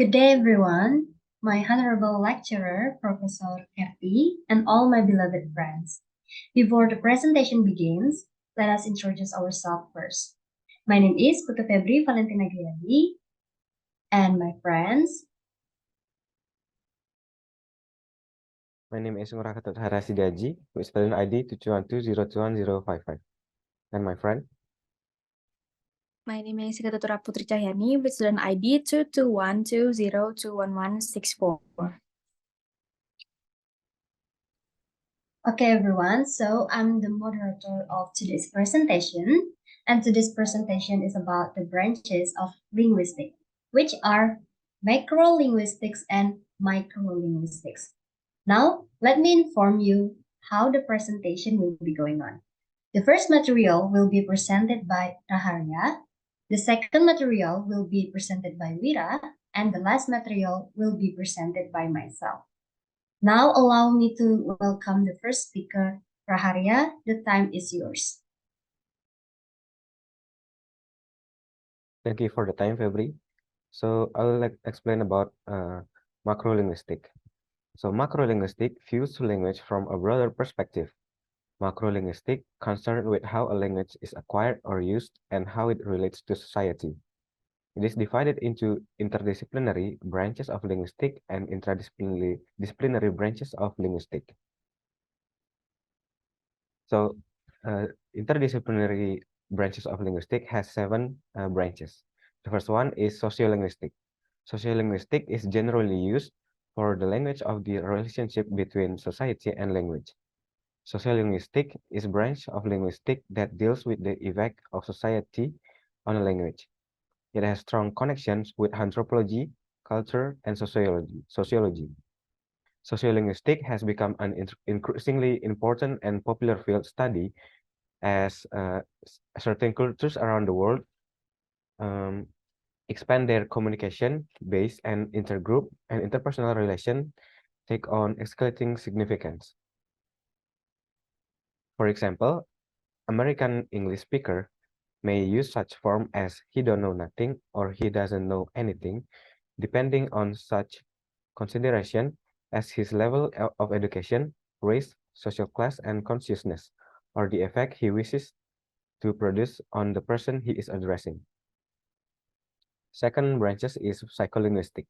Good day, everyone. My honorable lecturer, Professor Kathy, and all my beloved friends. Before the presentation begins, let us introduce ourselves first. My name is Putu Febri Valentina Griadi, and my friends. My name is Ngurah Harasidaji with student ID 212021055. And my friend? My name is Gatot Putri Cahyani with student ID 22120211164. Okay, everyone. So I'm the moderator of today's presentation, and today's presentation is about the branches of linguistics, which are macrolinguistics and microlinguistics. Now, let me inform you how the presentation will be going on. The first material will be presented by Raharya, the second material will be presented by Wira, and the last material will be presented by myself. Now allow me to welcome the first speaker, Raharya. The time is yours. Thank you for the time, Febri. So I will explain about macrolinguistic. So macrolinguistic views language from a broader perspective. Macrolinguistic concerned with how a language is acquired or used and how it relates to society. It is divided into interdisciplinary branches of linguistics and interdisciplinary branches of linguistics. So, interdisciplinary branches of linguistics has seven branches. The first one is sociolinguistic. Sociolinguistic is generally used for the language of the relationship between society and language. Sociolinguistic is a branch of linguistics that deals with the effect of society on a language. It has strong connections with anthropology, culture, and sociology. Sociolinguistics has become an increasingly important and popular field study as certain cultures around the world um, expand their communication base and intergroup and interpersonal relation take on escalating significance. For example, American English speaker may use such form as he don't know nothing or he doesn't know anything, depending on such consideration as his level of education, race, social class, and consciousness, or the effect he wishes to produce on the person he is addressing. Second branches is psycholinguistic.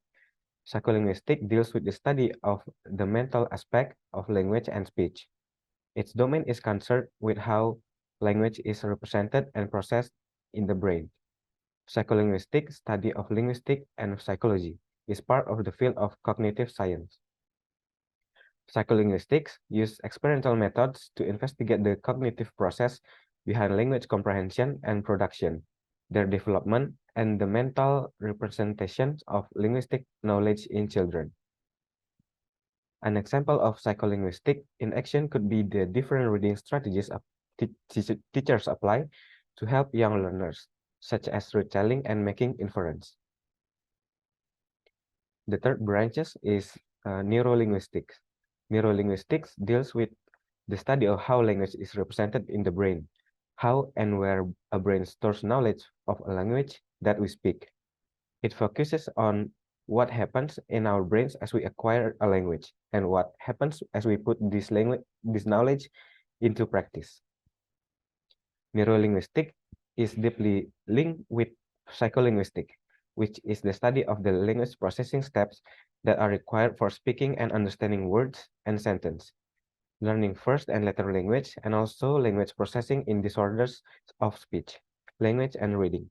Psycholinguistic deals with the study of the mental aspect of language and speech. Its domain is concerned with how language is represented and processed in the brain. Psycholinguistic study of linguistics and psychology is part of the field of cognitive science. Psycholinguistics use experimental methods to investigate the cognitive process behind language comprehension and production, their development, and the mental representations of linguistic knowledge in children. An example of psycholinguistic in action could be the different reading strategies teachers apply to help young learners, such as retelling and making inference. The third branches is neurolinguistics. Neurolinguistics deals with the study of how language is represented in the brain, how and where a brain stores knowledge of a language that we speak. It focuses on what happens in our brains as we acquire a language and what happens as we put this knowledge into practice. Neurolinguistics is deeply linked with psycholinguistics, which is the study of the language processing steps that are required for speaking and understanding words and sentences, learning first and later language, and also language processing in disorders of speech, language, and reading.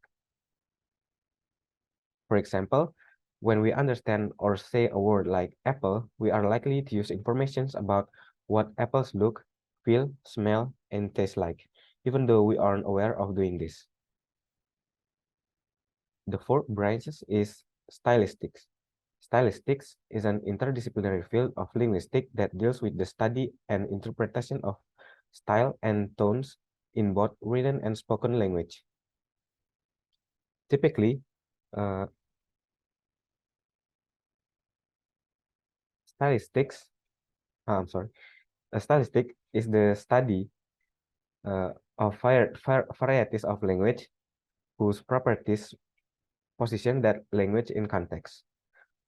For example, when we understand or say a word like apple, we are likely to use information about what apples look, feel, smell, and taste like, even though we aren't aware of doing this. The fourth branch is stylistics. Stylistics is an interdisciplinary field of linguistics that deals with the study and interpretation of style and tones in both written and spoken language. Typically, stylistics, I'm sorry, a stylistic is the study of varieties of language whose properties position that language in context.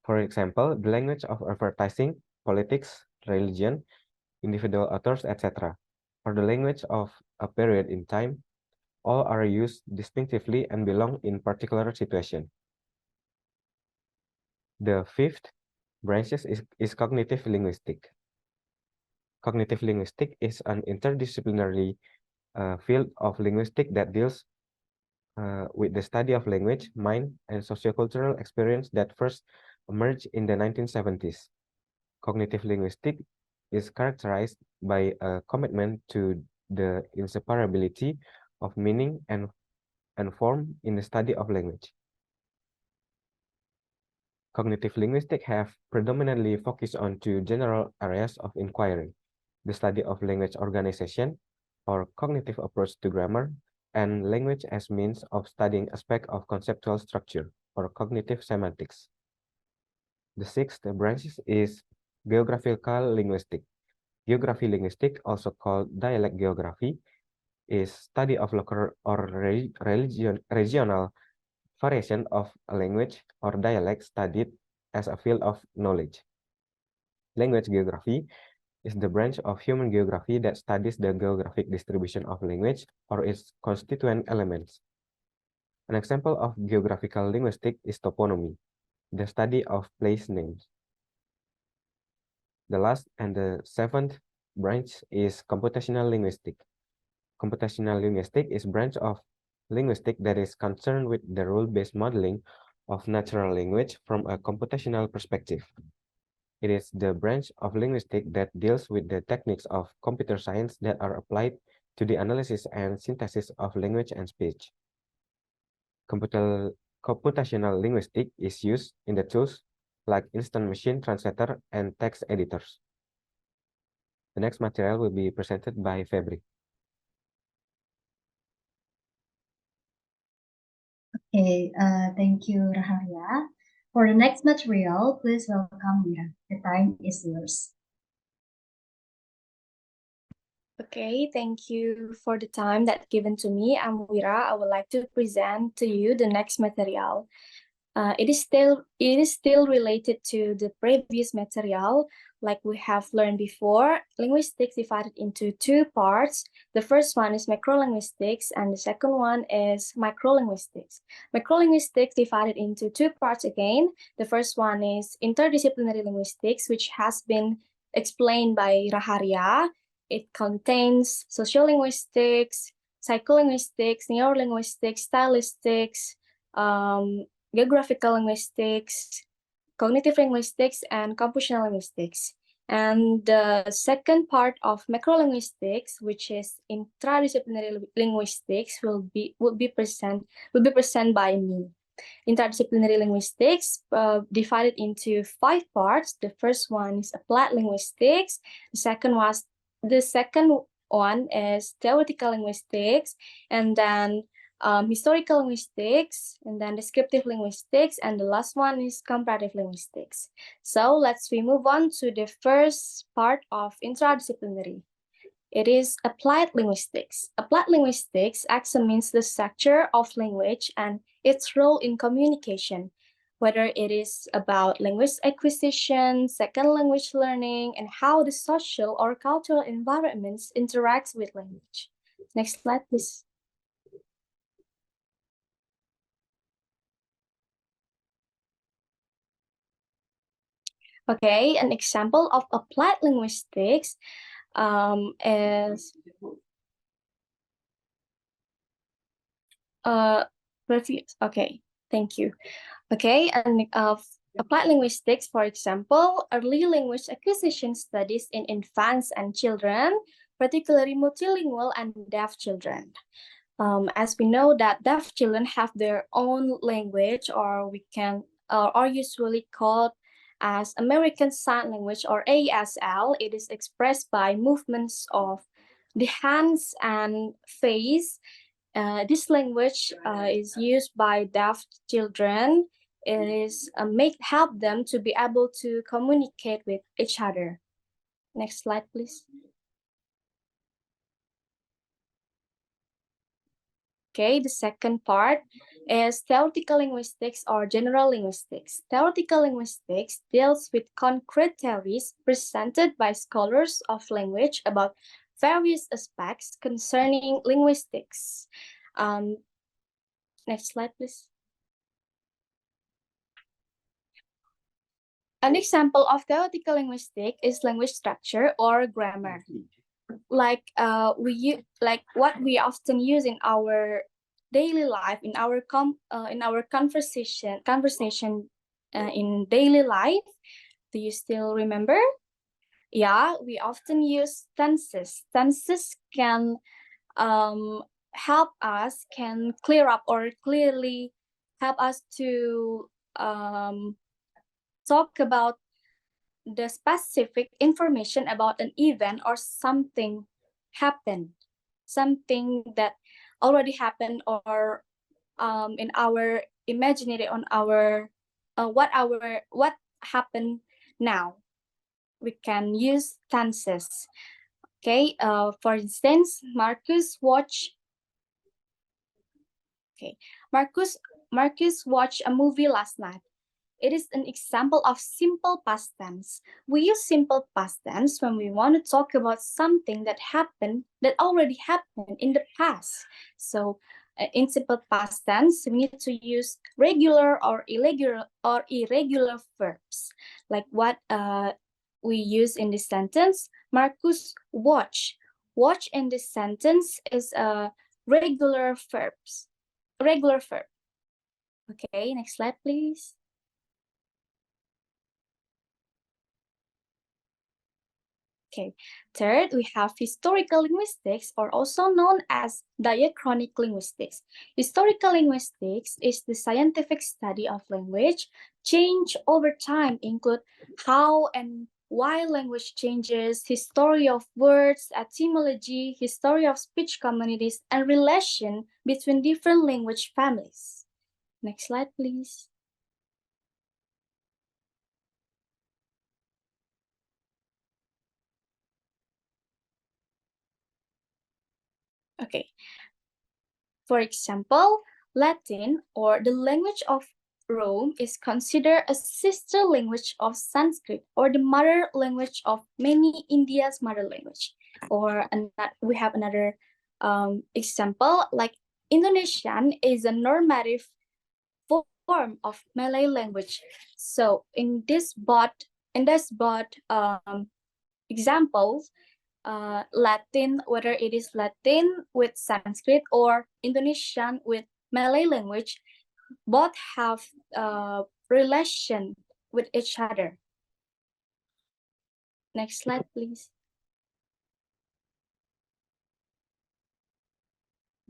For example, the language of advertising, politics, religion, individual authors, etc., or the language of a period in time, all are used distinctively and belong in particular situation. The fifth branch is cognitive linguistic. Cognitive linguistic is an interdisciplinary field of linguistics that deals with the study of language, mind, and sociocultural experience that first emerged in the 1970s. Cognitive linguistics is characterized by a commitment to the inseparability of meaning and form in the study of language. Cognitive linguistics have predominantly focused on two general areas of inquiry: the study of language organization, or cognitive approach to grammar, and language as means of studying aspect of conceptual structure, or cognitive semantics. The sixth branch is geographical linguistics. Geography linguistics, also called dialect geography, is study of local or regional variation of a language or dialect studied as a field of knowledge. Language geography is the branch of human geography that studies the geographic distribution of language or its constituent elements. An example of geographical linguistics is toponymy, the study of place names. The last and the seventh branch is computational linguistics. Computational linguistics is a branch of linguistics that is concerned with the rule-based modeling of natural language from a computational perspective. It is the branch of linguistics that deals with the techniques of computer science that are applied to the analysis and synthesis of language and speech. Computational linguistics is used in the tools like instant machine translator and text editors. The next material will be presented by Febri. Okay, thank you, Raharia. For the next material, please welcome Mira. The time is yours. Okay, thank you for the time that given to me. I'm Wira. I would like to present to you the next material. It is still related to the previous material, like we have learned before. Linguistics divided into two parts. The first one is macrolinguistics, and the second one is microlinguistics. Macrolinguistics divided into two parts again. The first one is interdisciplinary linguistics, which has been explained by Raharia. It contains sociolinguistics, psycholinguistics, neurolinguistics, stylistics, geographical linguistics, cognitive linguistics, and computational linguistics. And the second part of macrolinguistics, which is interdisciplinary linguistics, will be presented by me. Interdisciplinary linguistics divided into 5 parts. The first one is applied linguistics. The second one is theoretical linguistics, and then historical linguistics, and then descriptive linguistics, and the last one is comparative linguistics. So we move on to the first part of interdisciplinary. It is applied linguistics. Applied linguistics examines the structure of language and its role in communication, whether it is about language acquisition, second language learning, and how the social or cultural environments interact with language. Next slide, please. Okay, an example of applied linguistics is okay, thank you. Okay, and applied linguistics, for example, early language acquisition studies in infants and children, particularly multilingual and deaf children. As we know that deaf children have their own language, or are usually called as American Sign Language, or ASL. It is expressed by movements of the hands and face. This language is used by deaf children. It is help them to be able to communicate with each other. Next slide, please. Okay, the second part is theoretical linguistics or general linguistics. Theoretical linguistics deals with concrete theories presented by scholars of language about various aspects concerning linguistics. Next slide, please. An example of theoretical linguistics is language structure or grammar. Like what we often use in our daily life, in our conversation in daily life. Do you still remember? Yeah, we often use tenses. Tenses can help us, can clear up or clearly help us to talk about the specific information about an event or something happened, something that already happened, or in our imaginary on our what happened now. We can use tenses. Okay, for instance, Marcus watched a movie last night. It is an example of simple past tense. We use simple past tense when we want to talk about something that already happened in the past. So in simple past tense, we need to use regular or irregular verbs, like what we use in this sentence. Marcus watch. Watch in this sentence is a regular verb. Okay, next slide, please. Okay, third, we have historical linguistics, or also known as diachronic linguistics. Historical linguistics is the scientific study of language. Change over time include how and why language changes, history of words, etymology, history of speech communities, and relation between different language families. Next slide, please. Okay. For example, Latin, or the language of Rome, is considered a sister language of Sanskrit, or the mother language of many India's mother language. Or we have another example, like Indonesian is a normative form of Malay language. So in this both examples, Latin, whether it is Latin with Sanskrit or Indonesian with Malay language, both have relation with each other. Next slide, please.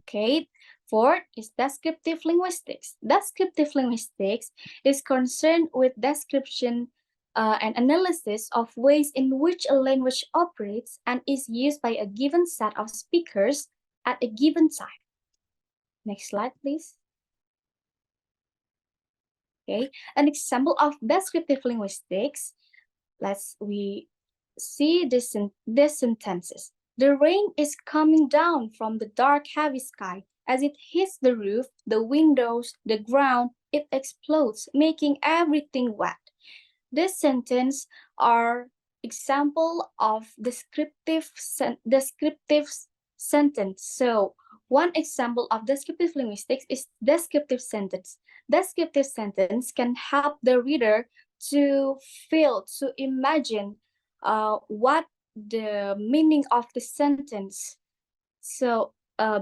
Okay, fourth is descriptive linguistics. Descriptive linguistics is concerned with description and analysis of ways in which a language operates and is used by a given set of speakers at a given time. Next slide, please. Okay, an example of descriptive linguistics. We see this sentences. The rain is coming down from the dark, heavy sky. As it hits the roof, the windows, the ground, it explodes, making everything wet. This sentence are example of descriptive sentence. So one example of descriptive linguistics is descriptive sentence. Descriptive sentence can help the reader to feel, to imagine what the meaning of the sentence. So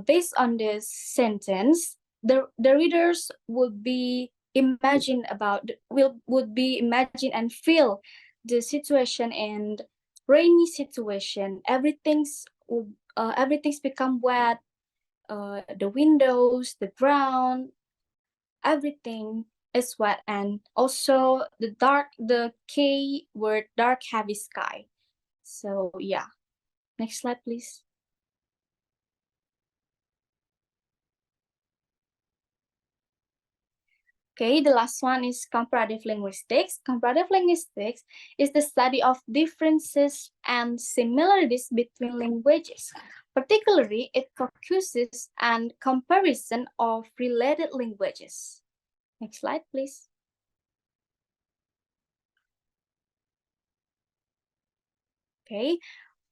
based on this sentence, the readers would be imagine and feel the situation and rainy situation. Everything's become wet. The windows, the ground, everything is wet, and also the key word dark, heavy sky. So yeah, next slide, please. Okay, the last one is comparative linguistics. Comparative linguistics is the study of differences and similarities between languages. Particularly, it focuses on comparison of related languages. Next slide, please. Okay,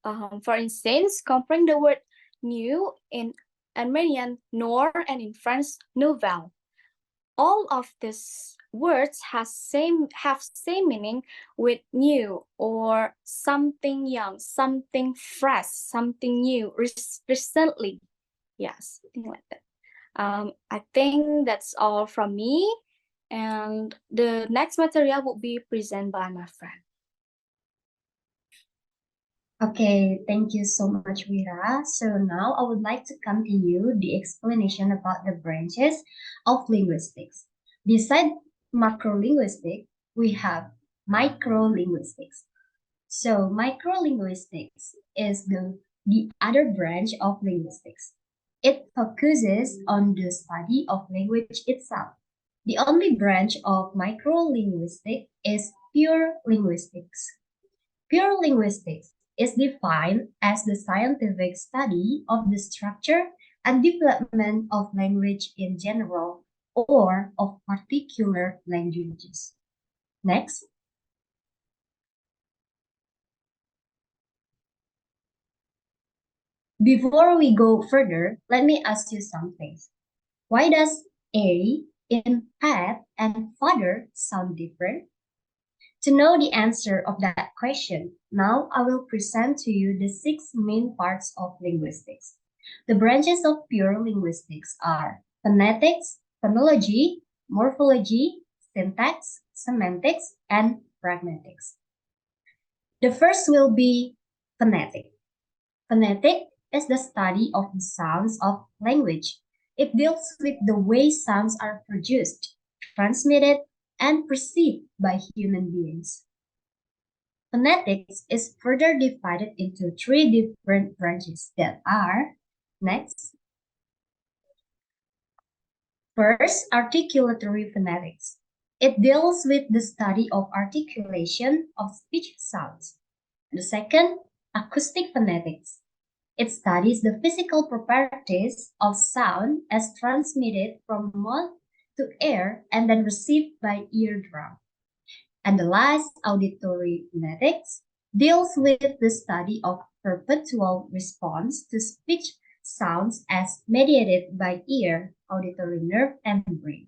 for instance, comparing the word new in Armenian nor and in French nouvelle. All of these words have same meaning with new or something young, something fresh, something new, recently. Yeah, something like that. I think that's all from me, and the next material will be presented by my friend. Okay, thank you so much, Wira. So now I would like to continue the explanation about the branches of linguistics. Beside macrolinguistics, we have microlinguistics. So microlinguistics is the other branch of linguistics. It focuses on the study of language itself. The only branch of microlinguistics is pure linguistics. Pure linguistics is defined as the scientific study of the structure and development of language in general or of particular languages. Next. Before we go further, let me ask you something. Why does A in pet and father sound different? To know the answer of that question, now I will present to you the 6 main parts of linguistics. The branches of pure linguistics are phonetics, phonology, morphology, syntax, semantics, and pragmatics. The first will be phonetic. Phonetic is the study of the sounds of language. It deals with the way sounds are produced, transmitted, and perceived by human beings. Phonetics is further divided into 3 different branches that are, next. First, articulatory phonetics. It deals with the study of articulation of speech sounds. The second, acoustic phonetics. It studies the physical properties of sound as transmitted from mouth to air and then received by eardrum. And the last, auditory phonetics, deals with the study of perpetual response to speech sounds as mediated by ear, auditory nerve, and brain.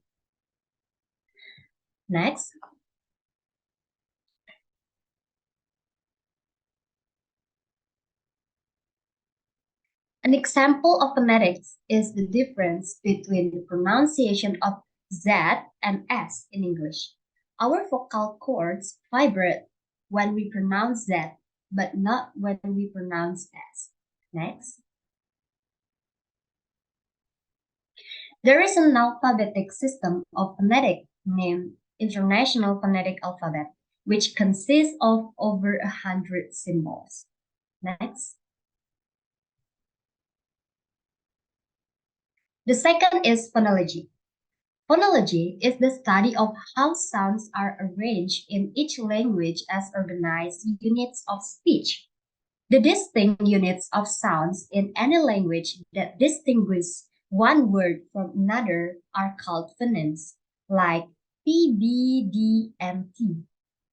Next. An example of phonetics is the difference between the pronunciation of Z and S in English. Our vocal cords vibrate when we pronounce Z, but not when we pronounce S. Next. There is an alphabetic system of phonetic named International Phonetic Alphabet, which consists of over 100 symbols. Next. The second is phonology. Phonology is the study of how sounds are arranged in each language as organized units of speech. The distinct units of sounds in any language that distinguish one word from another are called phonemes, like P, B, D, and T.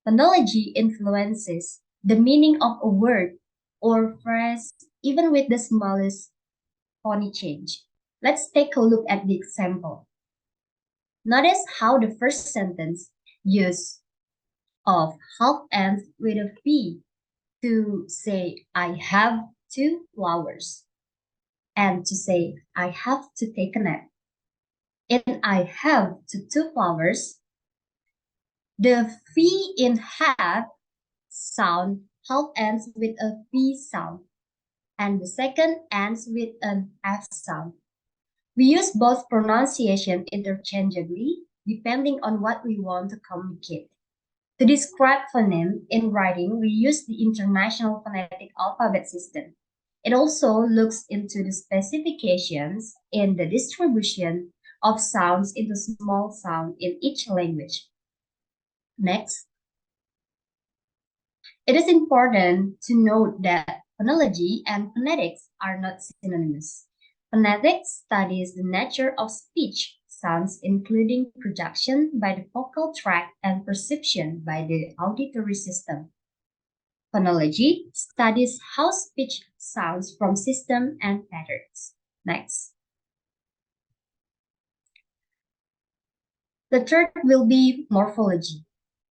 Phonology influences the meaning of a word or phrase even with the smallest phony change. Let's take a look at the example. Notice how the first sentence use of half ends with a P to say I have 2 flowers and to say I have to take a nap. In I have to 2 flowers, the V in have sound half ends with a P sound and the second ends with an F sound. We use both pronunciation interchangeably depending on what we want to communicate. To describe phoneme in writing, we use the International Phonetic Alphabet System. It also looks into the specifications in the distribution of sounds into small sound in each language. Next. It is important to note that Phonology and phonetics are not synonymous. Phonetics studies the nature of speech, sounds including production by the vocal tract and perception by the auditory system. Phonology studies how speech sounds from system and patterns. Next. The third will be morphology.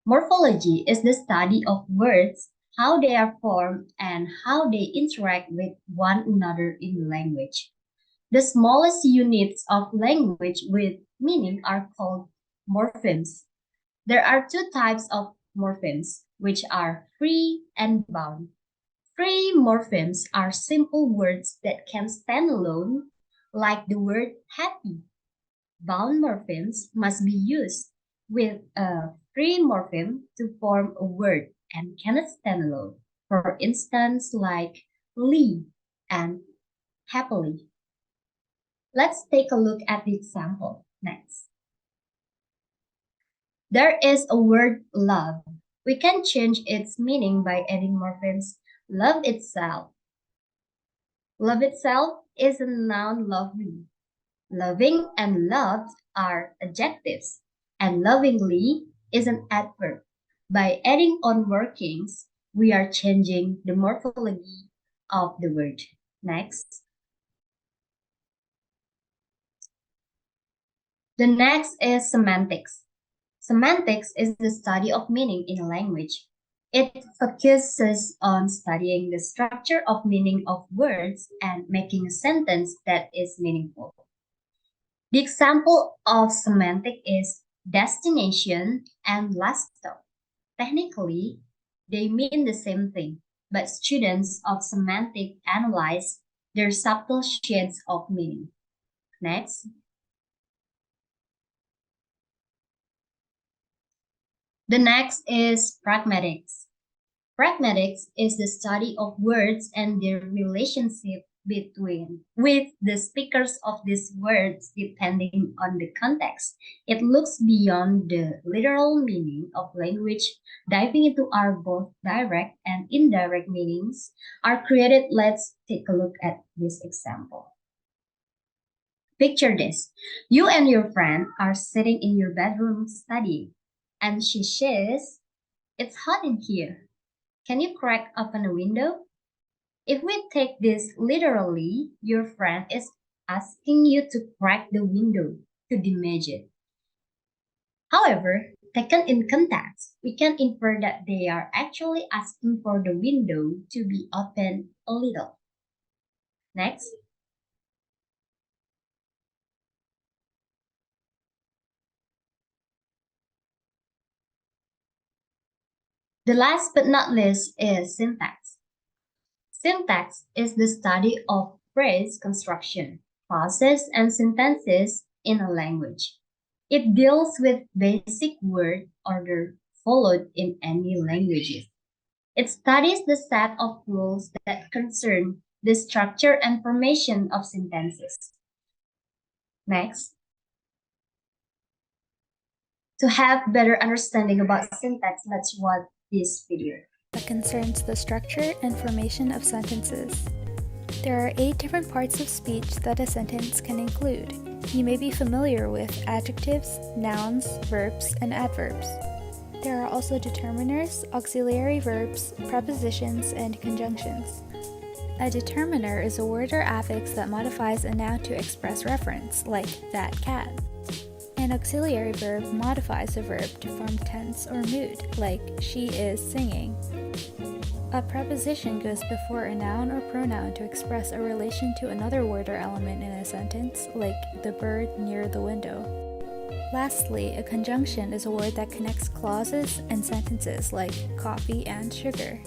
Morphology is the study of words, how they are formed, and how they interact with one another in language. The smallest units of language with meaning are called morphemes. There are two types of morphemes, which are free and bound. Free morphemes are simple words that can stand alone, like the word happy. Bound morphemes must be used with a free morpheme to form a word and cannot stand alone. For instance, like lee and happily. Let's take a look at the example next. There is a word love. We can change its meaning by adding morphemes love itself. Love itself is a noun lovely. Loving and loved are adjectives, and lovingly is an adverb. By adding on workings, we are changing the morphology of the word. Next. The next is semantics. Semantics is the study of meaning in a language. It focuses on studying the structure of meaning of words and making a sentence that is meaningful. The example of semantic is destination and last stop. Technically, they mean the same thing, but students of semantic analyze their subtle shades of meaning. Next. The next is pragmatics. Pragmatics is the study of words and their relationship with the speakers of these words depending on the context. It looks beyond the literal meaning of language, diving into our both direct and indirect meanings are created. Let's take a look at this example. Picture this. You and your friend are sitting in your bedroom studying, and she says, "It's hot in here. Can you crack open a window?" If we take this literally, your friend is asking you to crack the window to damage it. However, taken in context, we can infer that they are actually asking for the window to be opened a little. Next. The last but not least is syntax. Syntax is the study of phrase construction, clauses, and sentences in a language. It deals with basic word order followed in any languages. It studies the set of rules that concern the structure and formation of sentences. Next. To have better understanding about syntax, let's watch this video. That concerns the structure and formation of sentences. There are 8 different parts of speech that a sentence can include. You may be familiar with adjectives, nouns, verbs, and adverbs. There are also determiners, auxiliary verbs, prepositions, and conjunctions. A determiner is a word or affix that modifies a noun to express reference, like that cat. An auxiliary verb modifies a verb to form tense or mood, like she is singing. A preposition goes before a noun or pronoun to express a relation to another word or element in a sentence, like the bird near the window. Lastly, a conjunction is a word that connects clauses and sentences, like coffee and sugar.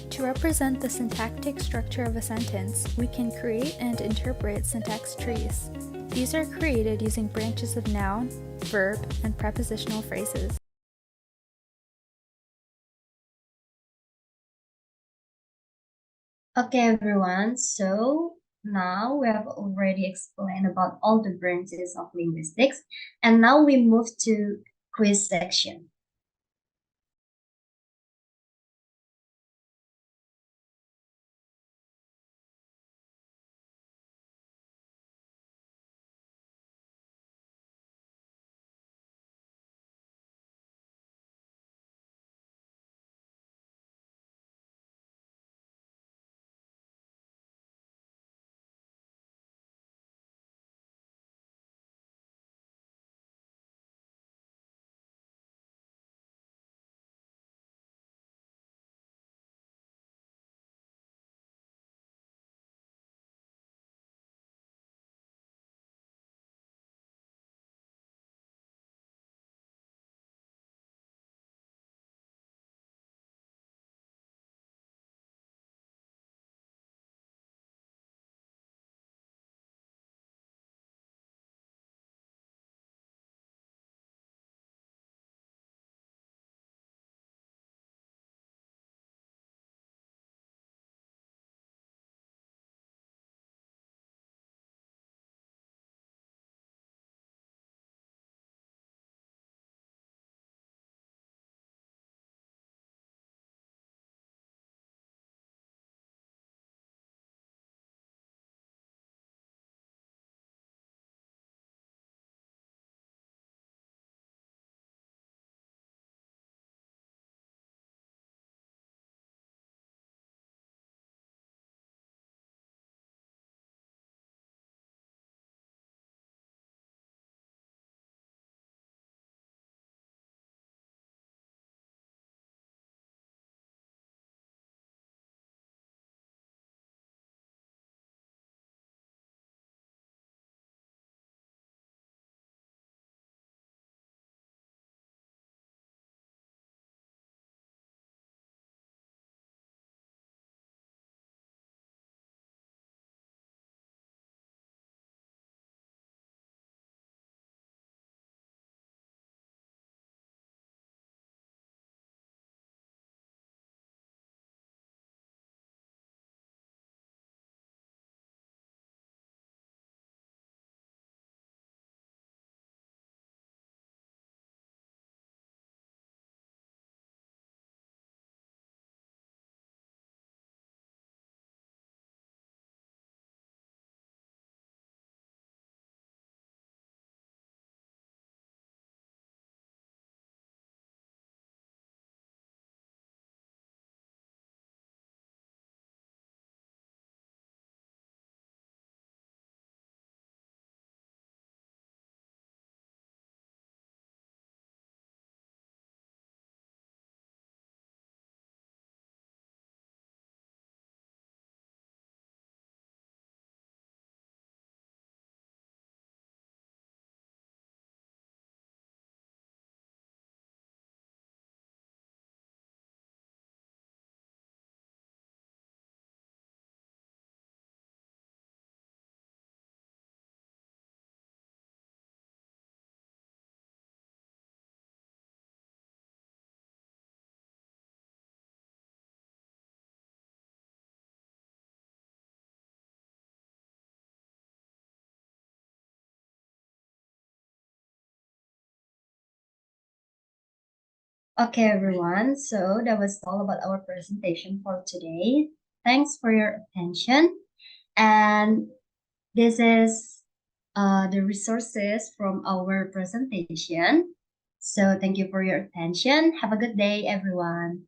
To represent the syntactic structure of a sentence, we can create and interpret syntax trees. These are created using branches of noun, verb, and prepositional phrases. Okay, everyone. So now we have already explained about all the branches of linguistics, and now we move to quiz section. Okay, everyone. So that was all about our presentation for today. Thanks for your attention. And this is the resources from our presentation. So thank you for your attention. Have a good day, everyone.